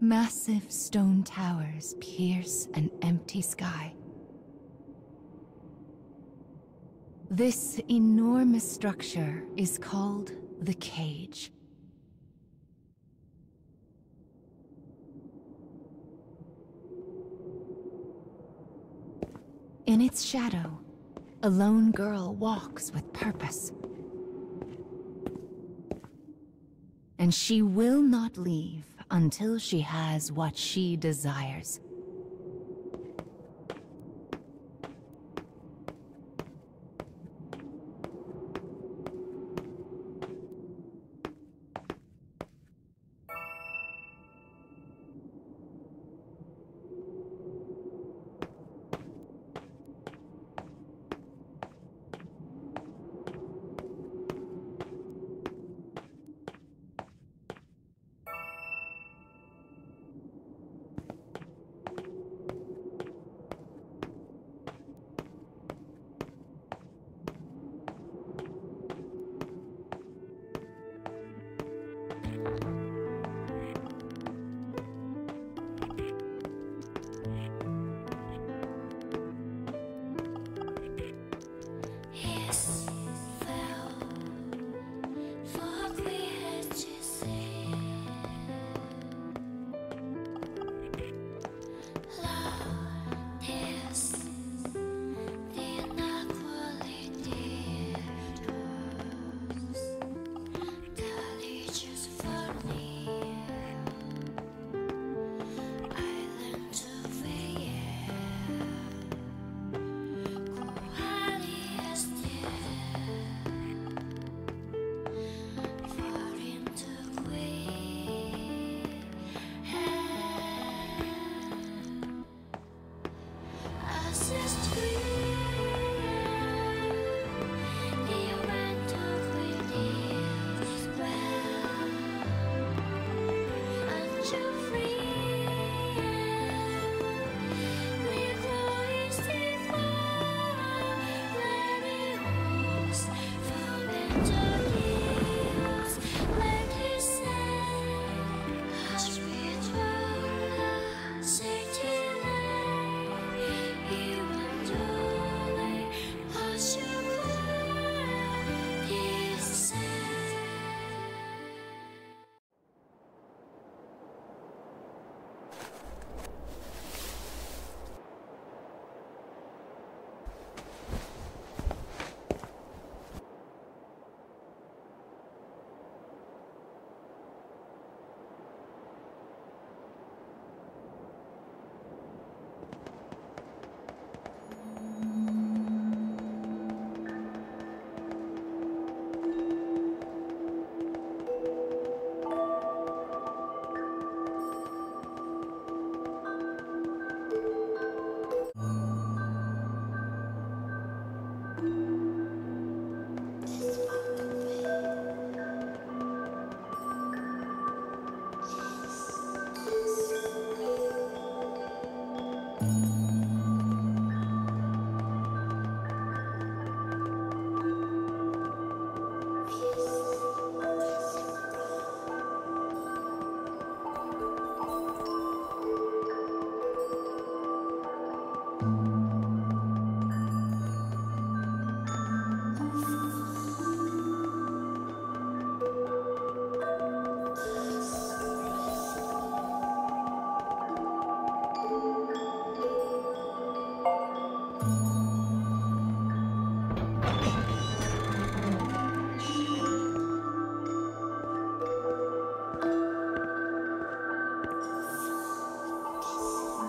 Massive stone towers pierce an empty sky. This enormous structure is called the Cage. In its shadow, a lone girl walks with purpose. And she will not leave until she has what she desires.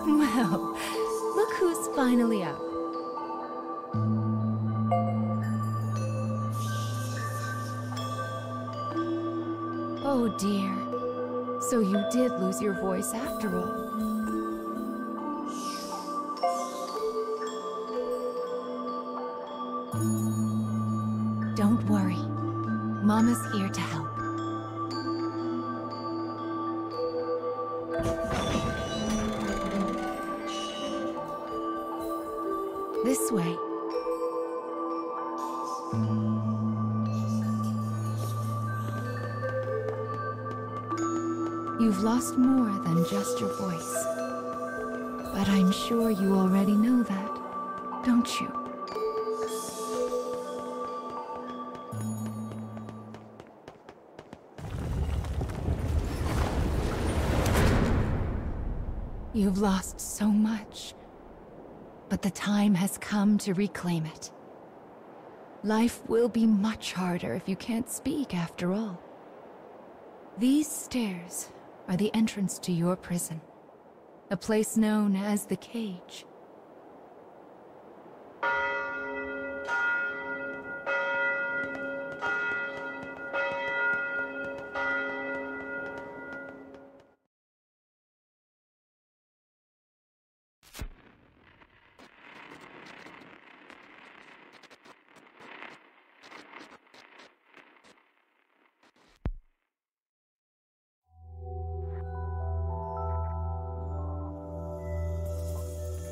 Well, look who's finally up. Oh dear. So you did lose your voice after all. Don't worry. Mama's here to help. This way. You've lost more than just your voice. But I'm sure you already know that, don't you? You've lost so much, but the time has come to reclaim it. Life will be much harder if you can't speak after all. These stairs are the entrance to your prison, a place known as the Cage.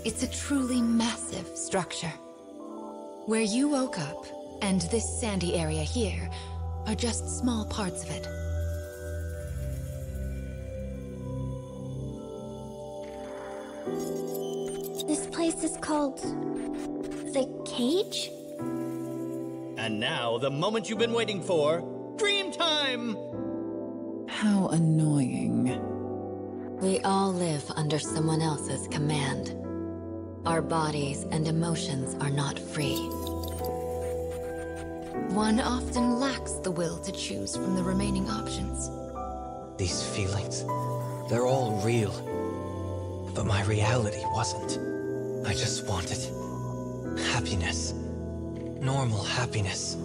It's a truly massive structure. Where you woke up, and this sandy area here, are just small parts of it. This place is called... the Cage? And now, the moment you've been waiting for, dream time! How annoying. We all live under someone else's command. Our bodies and emotions are not free. One often lacks the will to choose from the remaining options. These feelings, they're all real. But my reality wasn't. I just wanted happiness. Normal happiness.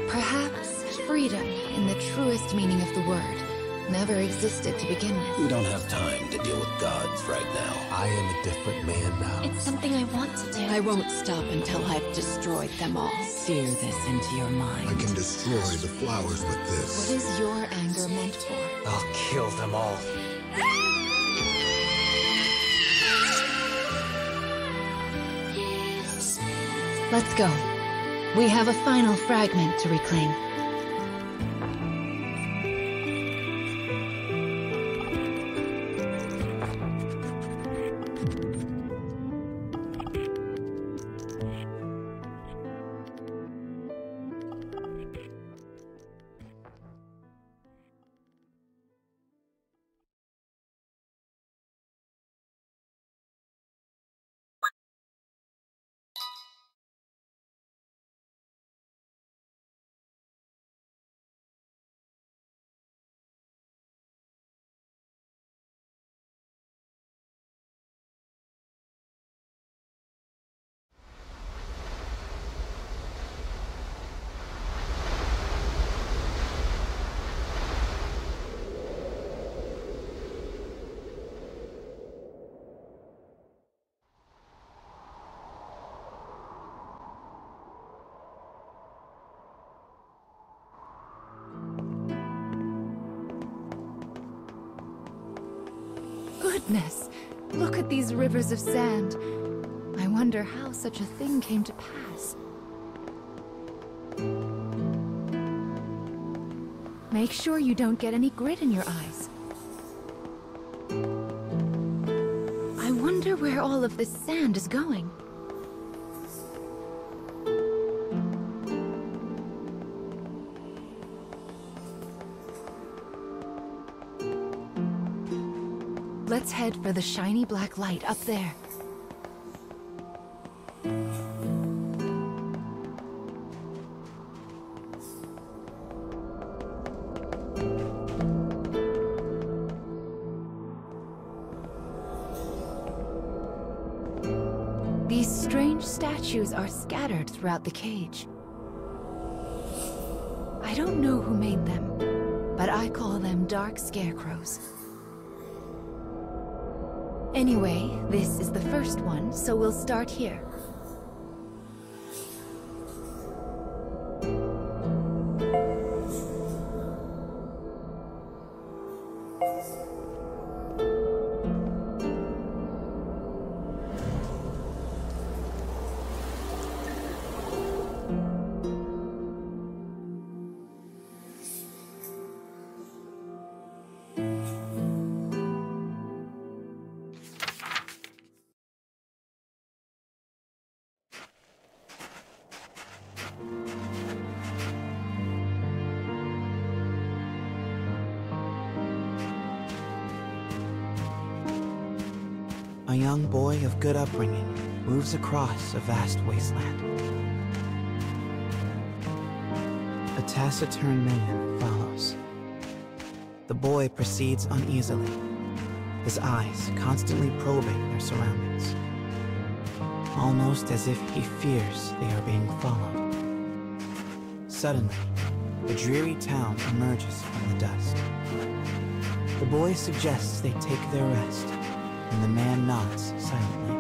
Perhaps freedom, in the truest meaning of the word, never existed to begin with. We don't have time to deal with gods right now. I am a different man now. It's something I want to do. I won't stop until I've destroyed them all. Sear this into your mind. I can destroy the flowers with this. What is your anger meant for? I'll kill them all. Let's go. We have a final fragment to reclaim. Goodness! Look at these rivers of sand. I wonder how such a thing came to pass. Make sure you don't get any grit in your eyes. I wonder where all of this sand is going. Let's head for the shiny black light up there. These strange statues are scattered throughout the cage. I don't know who made them, but I call them dark scarecrows. Anyway, this is the first one, so we'll start here. A young boy of good upbringing moves across a vast wasteland. A taciturn man follows. The boy proceeds uneasily, his eyes constantly probing their surroundings, almost as if he fears they are being followed. Suddenly, a dreary town emerges from the dust. The boy suggests they take their rest, and the man nods silently.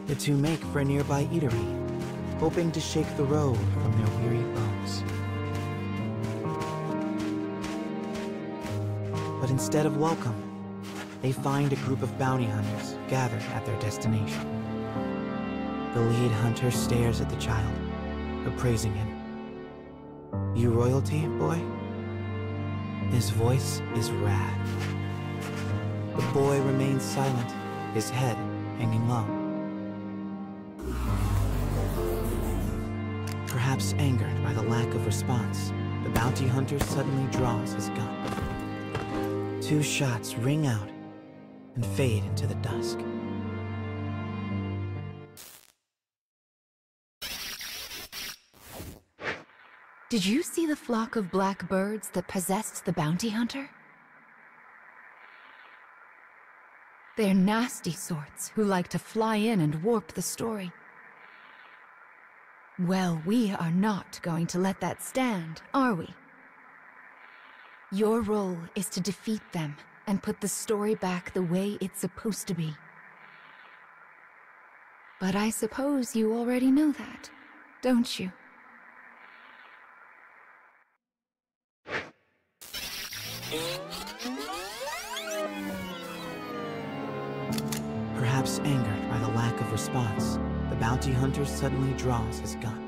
The two make for a nearby eatery, hoping to shake the road from their weary bones. But instead of welcome, they find a group of bounty hunters gathered at their destination. The lead hunter stares at the child, appraising him. "You royalty, boy?" His voice is rad. The boy remains silent, his head hanging low. Perhaps angered by the lack of response, the bounty hunter suddenly draws his gun. 2 shots ring out and fade into the dusk. Did you see the flock of black birds that possessed the bounty hunter? They're nasty sorts who like to fly in and warp the story. Well, we are not going to let that stand, are we? Your role is to defeat them and put the story back the way it's supposed to be. But I suppose you already know that, don't you? Perhaps angered by the lack of response, the bounty hunter suddenly draws his gun.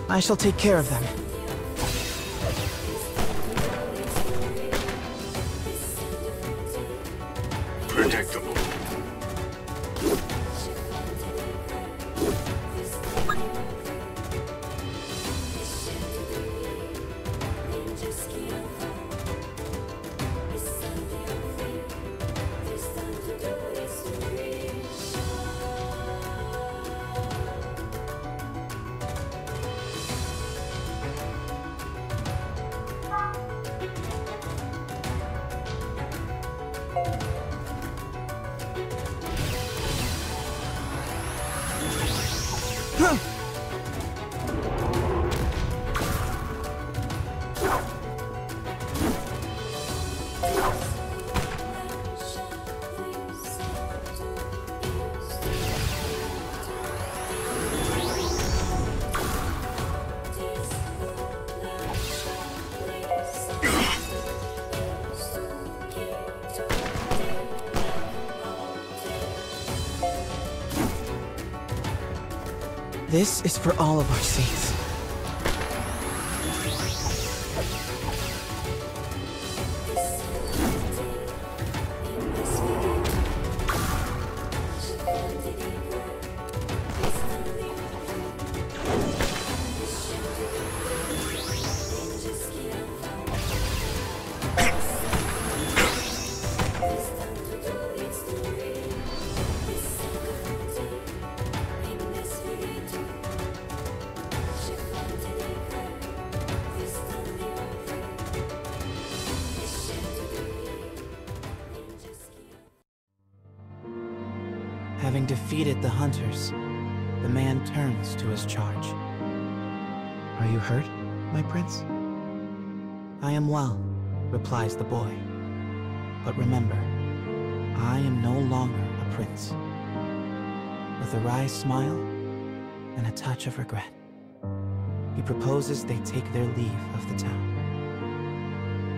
I shall take care of them. Predictable. This is for all of our sakes. Having defeated the hunters, the man turns to his charge. "Are you hurt, my prince?" "I am well," replies the boy. "But remember, I am no longer a prince." With a wry smile and a touch of regret, he proposes they take their leave of the town.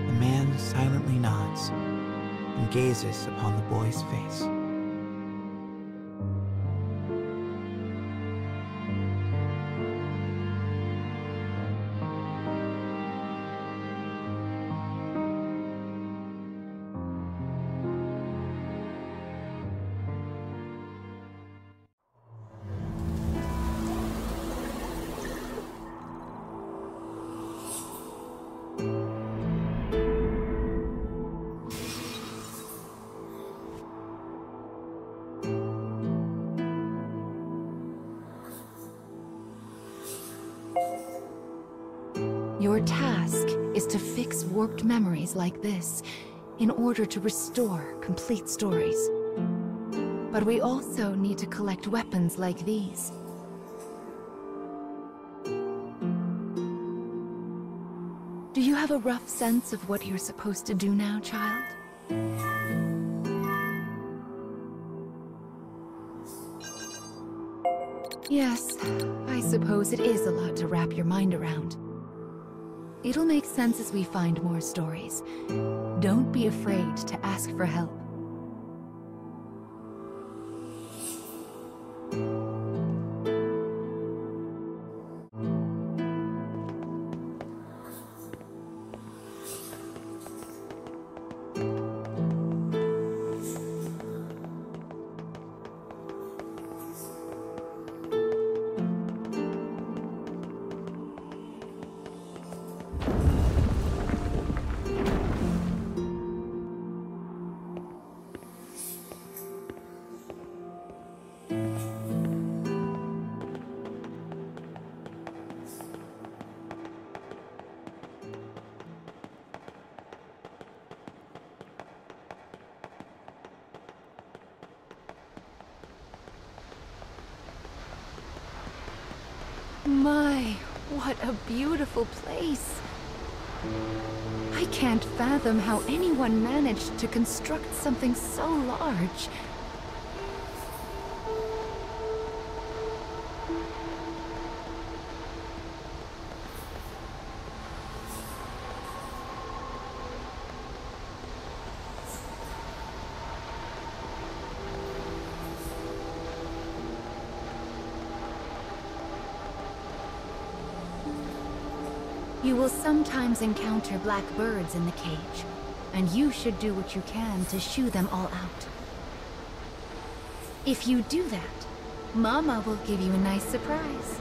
The man silently nods and gazes upon the boy's face. Your task is to fix warped memories like this in order to restore complete stories. But we also need to collect weapons like these. Do you have a rough sense of what you're supposed to do now, child? Yes, I suppose it is a lot to wrap your mind around. It'll make sense as we find more stories. Don't be afraid to ask for help. My, what a beautiful place. I can't fathom how anyone managed to construct something so large. You will sometimes encounter black birds in the cage, and you should do what you can to shoo them all out. If you do that, Mama will give you a nice surprise.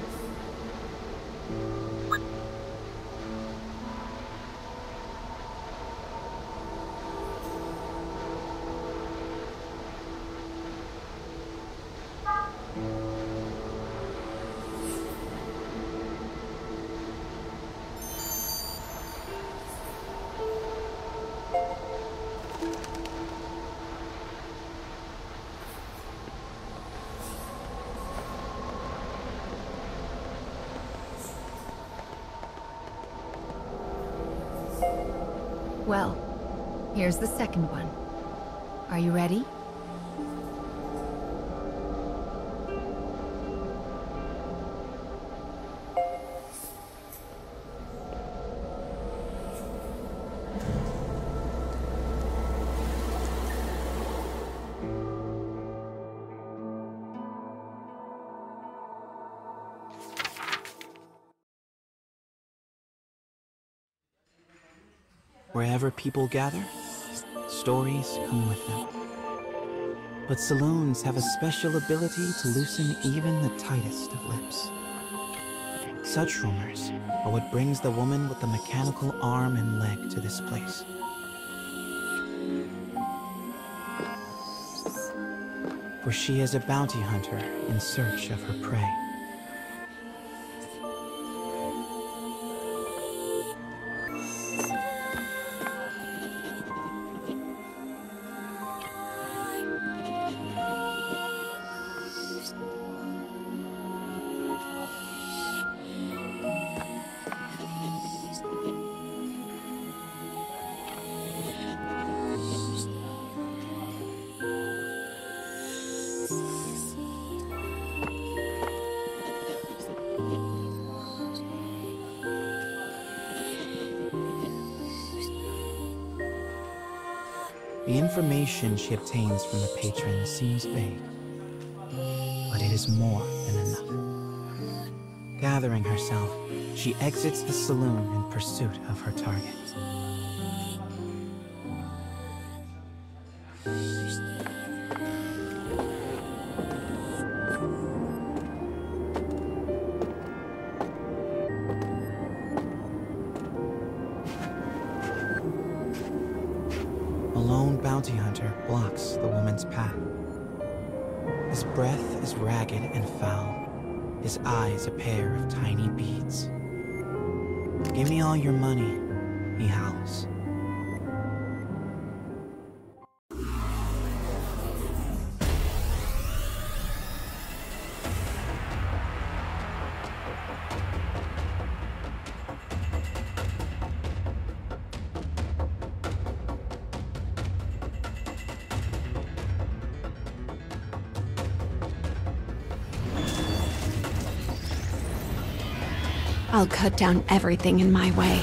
Well, here's the second one. Are you ready? Wherever people gather, stories come with them. But saloons have a special ability to loosen even the tightest of lips. Such rumors are what brings the woman with the mechanical arm and leg to this place. For she is a bounty hunter in search of her prey. The information she obtains from the patron seems vague, but it is more than enough. Gathering herself, she exits the saloon in pursuit of her target. A lone bounty hunter blocks the woman's path. His breath is ragged and foul, his eyes a pair of tiny beads. "Give me all your money," he howls. I'll cut down everything in my way.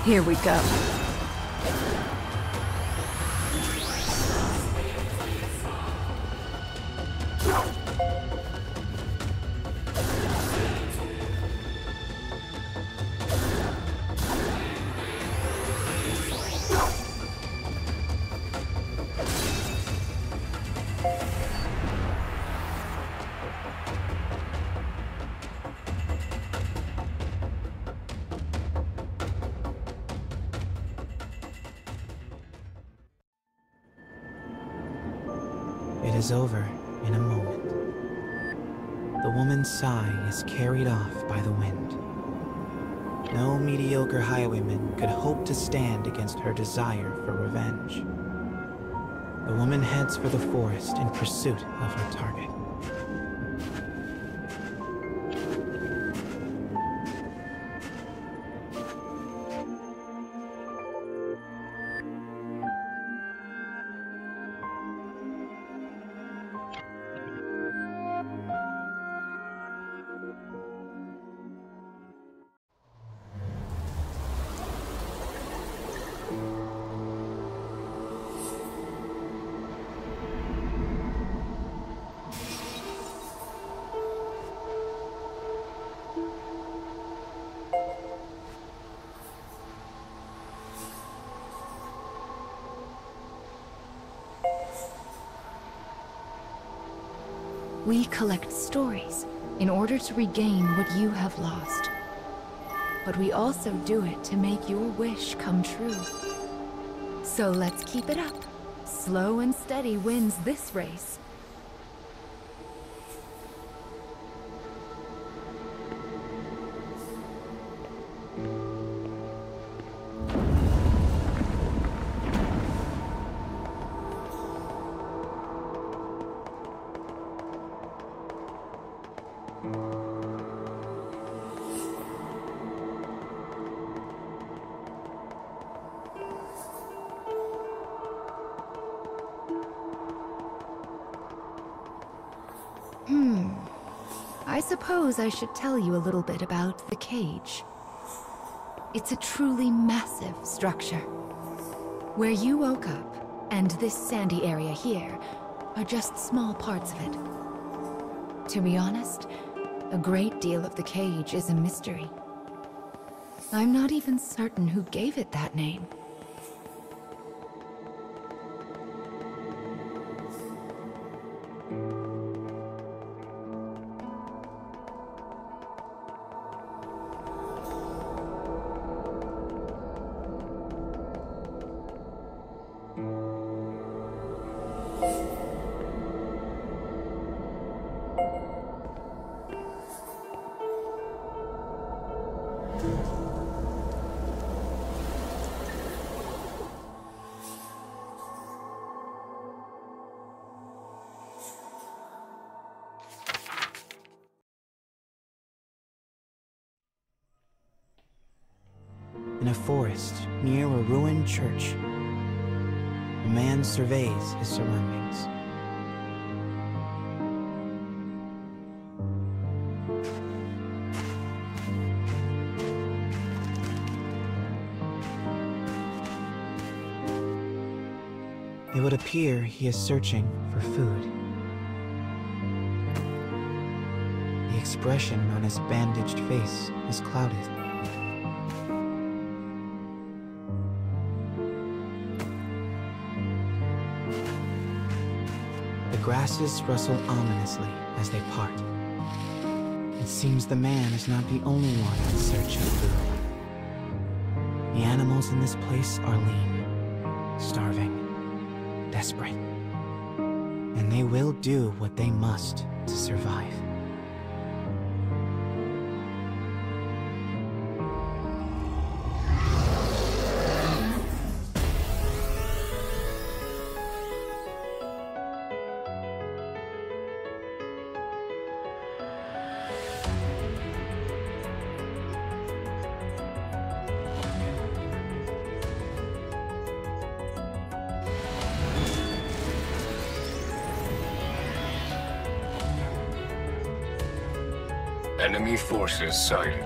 Here we go. It is over in a moment. The woman's sigh is carried off by the wind. No mediocre highwayman could hope to stand against her desire for revenge. The woman heads for the forest in pursuit of her target. We collect stories in order to regain what you have lost. But we also do it to make your wish come true. So let's keep it up. Slow and steady wins this race. I suppose I should tell you a little bit about the cage. It's a truly massive structure. Where you woke up, and this sandy area here, are just small parts of it. To be honest, a great deal of the cage is a mystery. I'm not even certain who gave it that name. a forest near a ruined church. A man surveys his surroundings. It would appear he is searching for food. The expression on his bandaged face is clouded. The grasses rustle ominously as they part. It seems the man is not the only one in search of food. The animals in this place are lean, starving, desperate, and they will do what they must to survive. Enemy forces sighted.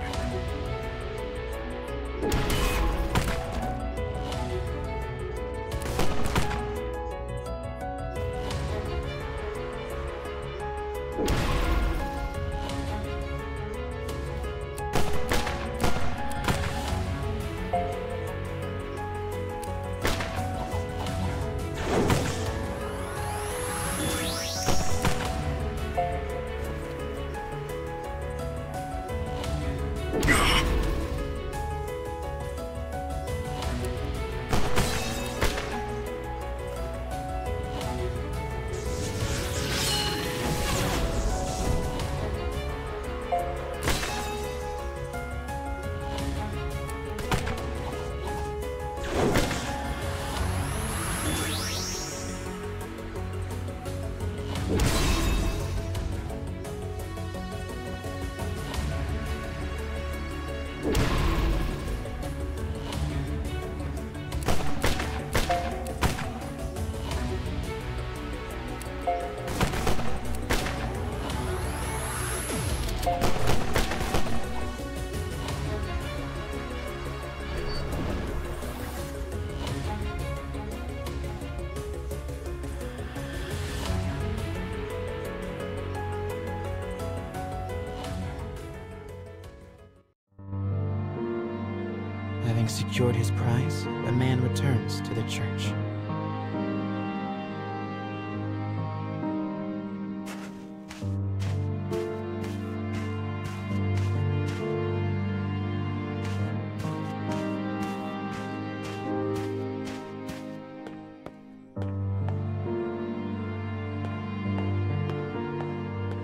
Having secured his prize, the man returns to the church.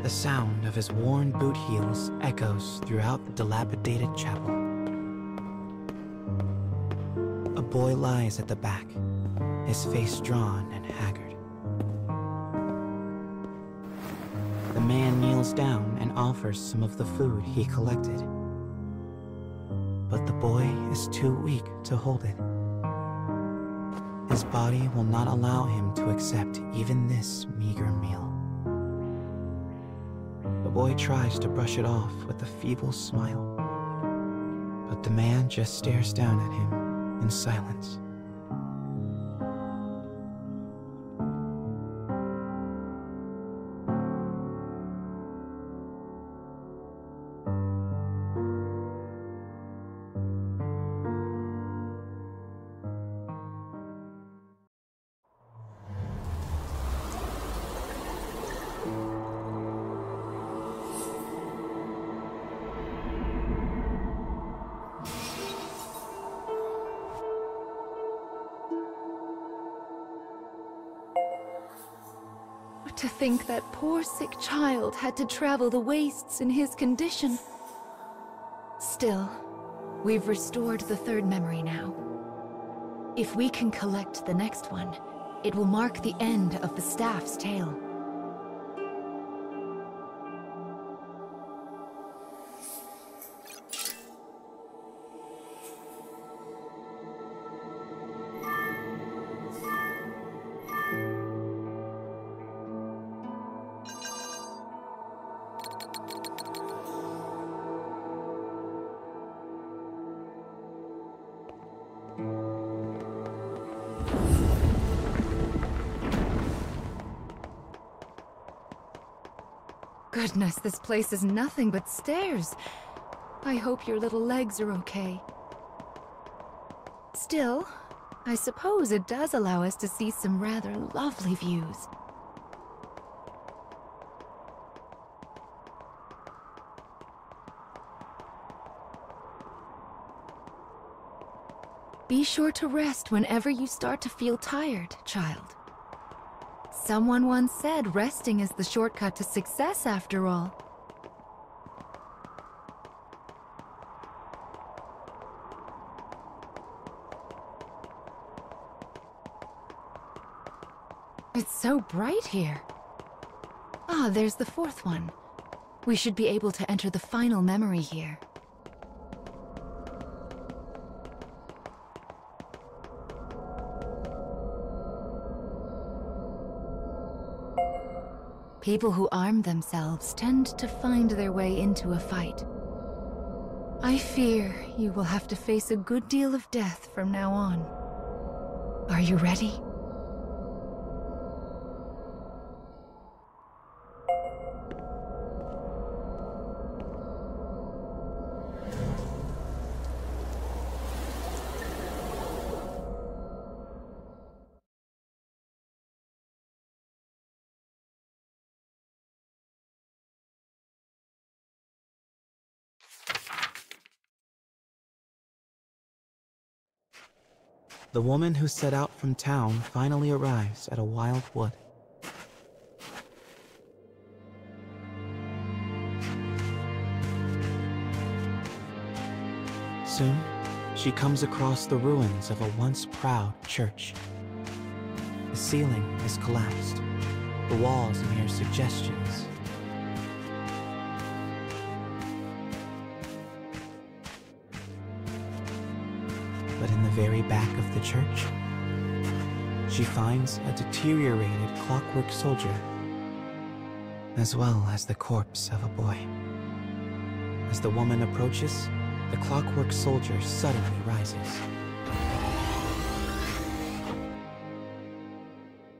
The sound of his worn boot heels echoes throughout the dilapidated chapel. A boy lies at the back, his face drawn and haggard. The man kneels down and offers some of the food he collected. But the boy is too weak to hold it. His body will not allow him to accept even this meager meal. The boy tries to brush it off with a feeble smile, but the man just stares down at him in silence. To think that poor sick child had to travel the wastes in his condition. Still, we've restored the third memory now. If we can collect the next one, it will mark the end of the staff's tale. Goodness, this place is nothing but stairs. I hope your little legs are okay. Still, I suppose it does allow us to see some rather lovely views. Be sure to rest whenever you start to feel tired, child. Someone once said resting is the shortcut to success, after all. It's so bright here. Ah, there's the fourth one. We should be able to enter the final memory here. People who arm themselves tend to find their way into a fight. I fear you will have to face a good deal of death from now on. Are you ready? The woman who set out from town finally arrives at a wild wood. Soon, she comes across the ruins of a once proud church. The ceiling is collapsed, the walls mere suggestions. But in the very back of the church, she finds a deteriorated clockwork soldier, as well as the corpse of a boy. As the woman approaches, the clockwork soldier suddenly rises.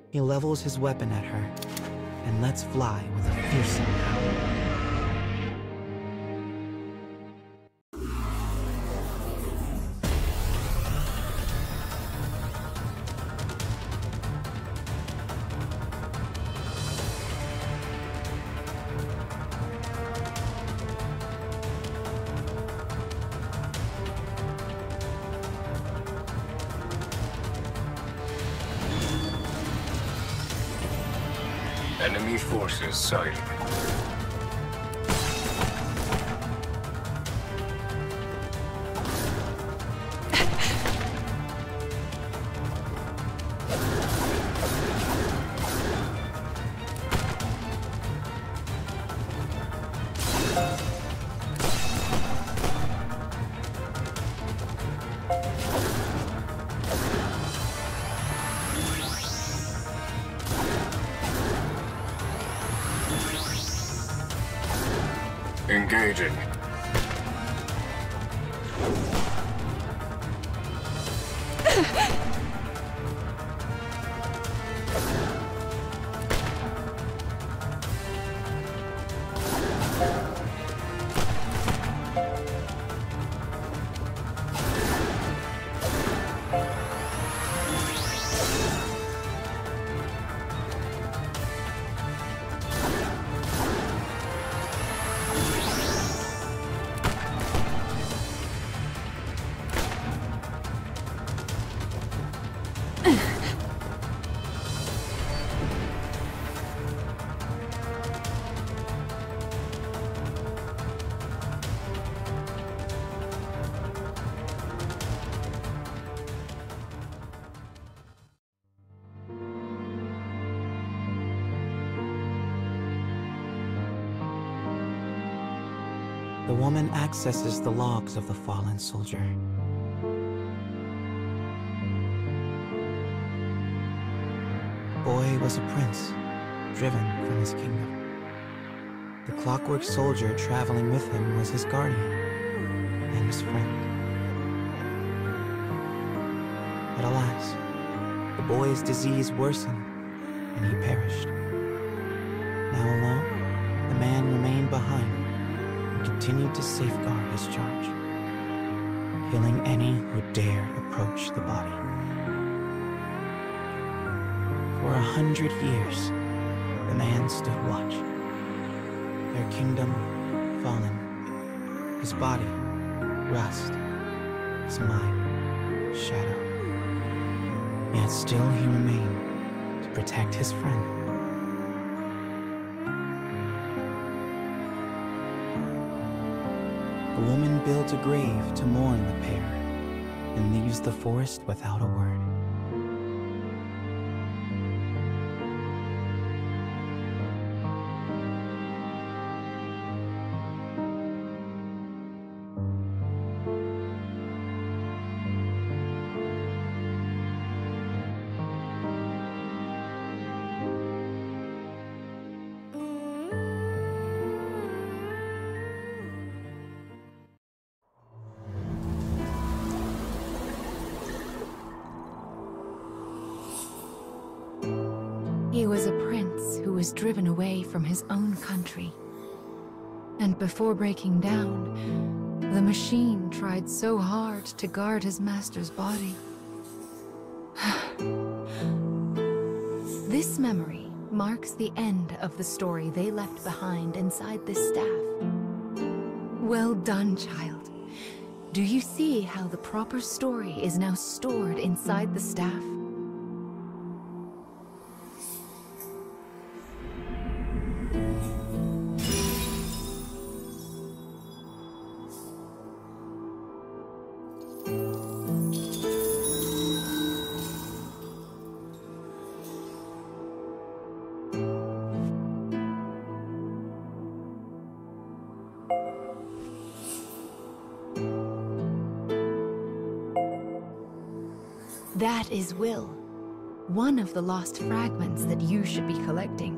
He levels his weapon at her and lets fly with a fearsome howl. Enemy forces sighted. Engaging. The woman accesses the logs of the fallen soldier. Boy was a prince, driven from his kingdom. The clockwork soldier traveling with him was his guardian and his friend. But alas, the boy's disease worsened and he perished. Now alone, the man remained behind and continued to safeguard his charge, killing any who dared approach the body. For 100 years, the man stood watch. Their kingdom fallen, his body rust, his mind shadow. Yet still he remained to protect his friend. The woman builds a grave to mourn the pair and leaves the forest without a word. He was a prince who was driven away from his own country. And before breaking down, the machine tried so hard to guard his master's body. This memory marks the end of the story they left behind inside this staff. Well done, child. Do you see how the proper story is now stored inside the staff? That is Will, one of the lost fragments that you should be collecting.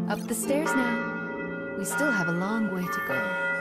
Up the stairs now. We still have a long way to go.